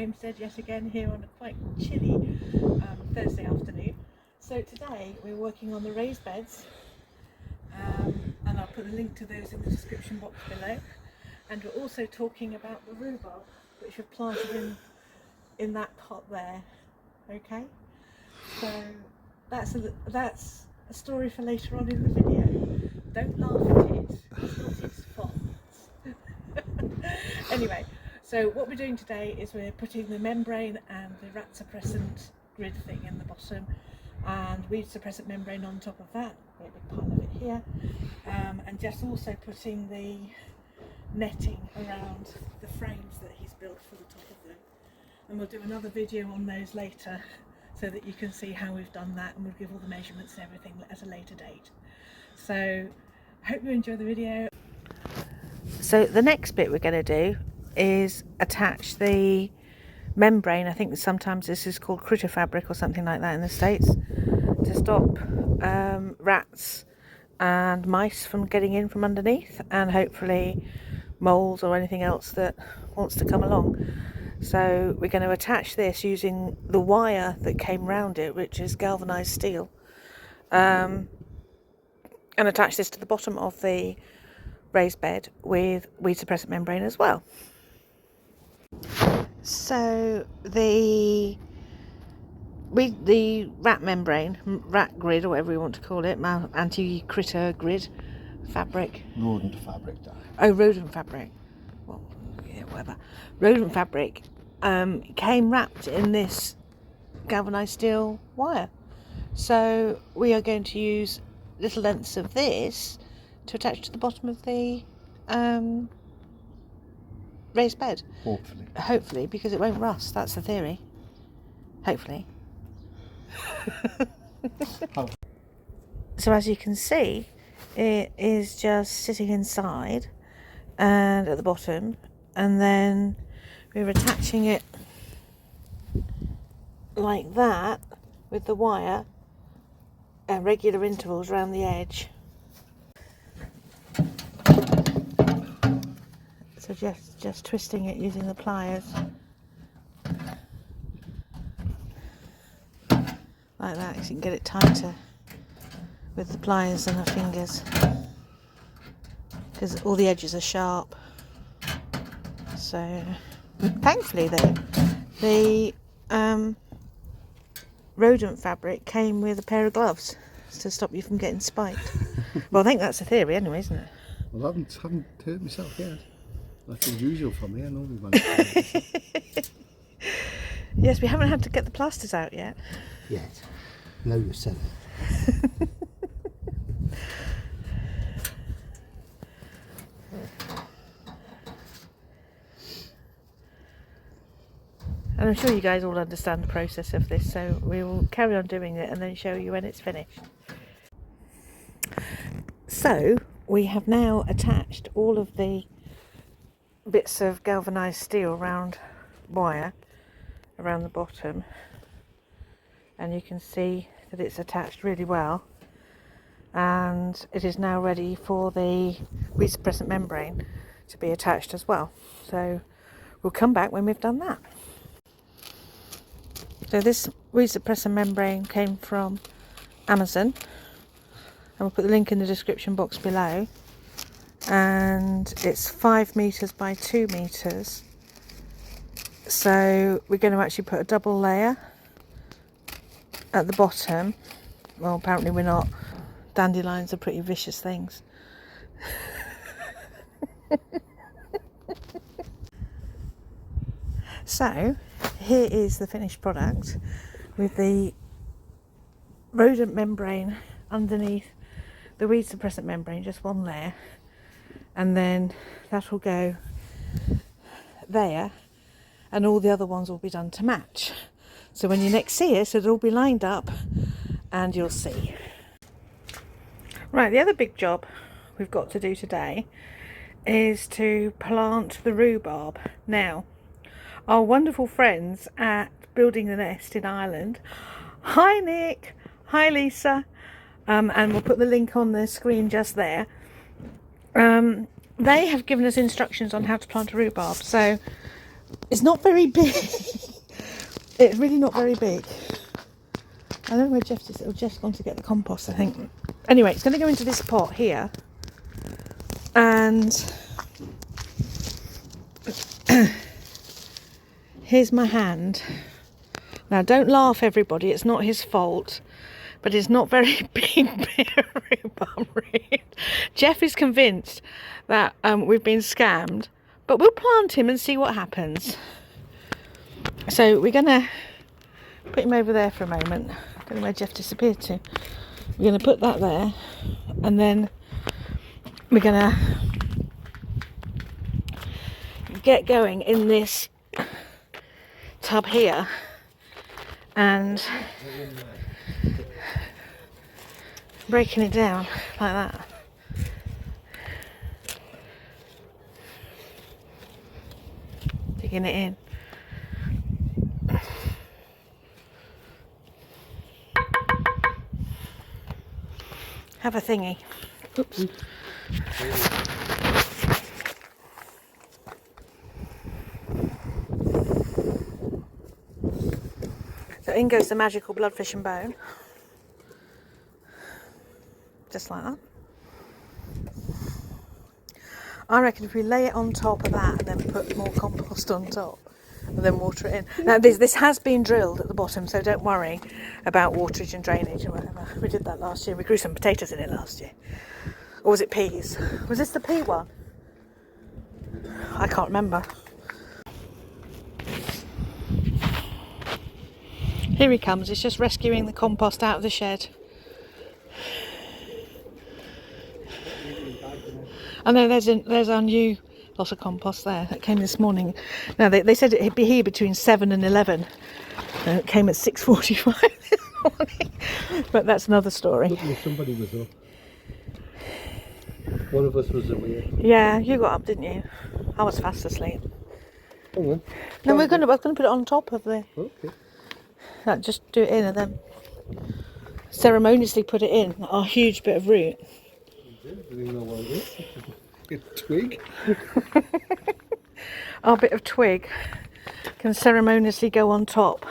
Homestead yet again here on a quite chilly Thursday afternoon. So today we're working on the raised beds, and I'll put a link to those in the description box below. And we're also talking about the rhubarb, which we've planted in that pot there. Okay, so that's a story for later on in the video. Don't laugh at it, it's not its fault. Anyway, so what we're doing today is we're putting the membrane and the rat suppressant grid thing in the bottom, and weed suppressant membrane on top of that, a big pile of it here, and just also putting the netting around the frames that he's built for the top of them. And we'll do another video on those later so that you can see how we've done that, and we'll give all the measurements and everything at a later date. So hope you enjoy the video. So the next bit we're going to do is attach the membrane. I think sometimes this is called critter fabric or something like that in the States, to stop rats and mice from getting in from underneath, and hopefully moles or anything else that wants to come along. So we're going to attach this using the wire that came round it, which is galvanized steel, and attach this to the bottom of the raised bed with weed suppressant membrane as well. So the rat membrane, rat grid, or whatever you want to call it, anti-critter grid fabric. Rodent fabric. Oh, rodent fabric. Well, yeah, whatever. Rodent fabric came wrapped in this galvanized steel wire. So we are going to use little lengths of this to attach to the bottom of the raised bed. Hopefully, because it won't rust. That's the theory. Hopefully. So as you can see, it is just sitting inside and at the bottom, and then we're attaching it like that with the wire at regular intervals around the edge. So just twisting it using the pliers like that, so you can get it tighter with the pliers than the fingers, because all the edges are sharp. So thankfully though, the rodent fabric came with a pair of gloves to stop you from getting spiked. Well, I think that's the theory anyway, isn't it? Well, I haven't hurt myself yet. That's unusual for me. I normally manage to hurt myself. Yes, we haven't had to get the plasters out yet. Yet. No, you said it. And I'm sure you guys all understand the process of this, so we will carry on doing it and then show you when it's finished. So we have now attached all of the bits of galvanized steel wire around the bottom, and you can see that it's attached really well, and it is now ready for the weed suppressant membrane to be attached as well. So we'll come back when we've done that. So this weed suppressant membrane came from Amazon, and we'll put the link in the description box below, and it's 5 meters by 2 meters. So we're going to actually put a double layer at the bottom. Well, apparently we're not. Dandelions are pretty vicious things. So here is the finished product with the rodent membrane underneath the weed suppressant membrane, just one layer, and then that will go there, and all the other ones will be done to match. So when you next see it, it'll all be lined up and you'll see. Right, the other big job we've got to do today is to plant the rhubarb. Now, our wonderful friends at Building the Nest in Ireland, hi Nick, hi Lisa, and we'll put the link on the screen just there. They have given us instructions on how to plant a rhubarb. So It's not very big. It's really not very big. I don't know where Jeff is. Oh, Jeff's gone to get the compost, I think. Anyway, it's going to go into this pot here. And here's my hand. Now, don't laugh, everybody. It's not his fault. But it's not very big rhubarb root. Jeff is convinced that we've been scammed. But we'll plant him and see what happens. So we're going to put him over there for a moment. I don't know where Jeff disappeared to. We're going to put that there. And then we're going to get going in this tub here. And breaking it down like that. Digging it in. Have a thingy. Oops. So in goes the magical bloodfish and bone. Just like that. I reckon if we lay it on top of that and then put more compost on top and then water it in. Now this has been drilled at the bottom, so don't worry about waterage and drainage or whatever. We did that last year. We grew some potatoes in it last year. Or was it peas? Was this the pea one? I can't remember. Here he comes. He's just rescuing the compost out of the shed. And then there's our new lot of compost there that came this morning. Now they said it'd be here between 7 and 11. And it came at 6:45 this morning. But that's another story. Somebody was up. One of us was away. Yeah, you got up, didn't you? I was fast asleep. Hang on. No, we're going to put it on top of the. Okay. Like, just do it in and then ceremoniously put it in. Our huge bit of root. I didn't know what it is. A twig. Our bit of twig can ceremoniously go on top.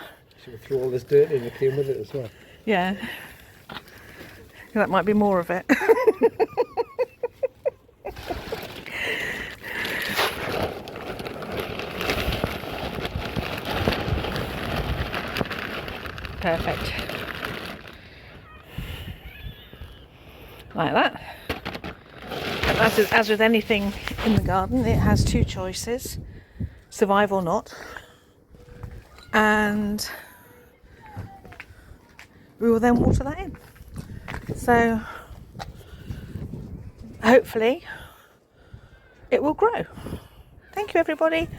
Should we throw all this dirt in? It came with it as well. Yeah. That might be more of it. Perfect. Like that. As with anything in the garden, it has two choices: survive or not. And we will then water that in. So hopefully it will grow. Thank you, everybody.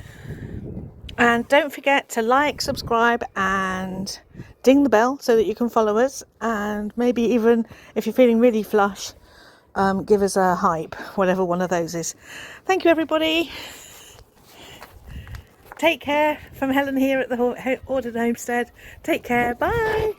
And don't forget to like, subscribe and ding the bell so that you can follow us, and maybe even if you're feeling really flush, give us a hype, whatever one of those is. Thank you, everybody. Take care from Helen here at the Hordon Homestead. Take care. Bye.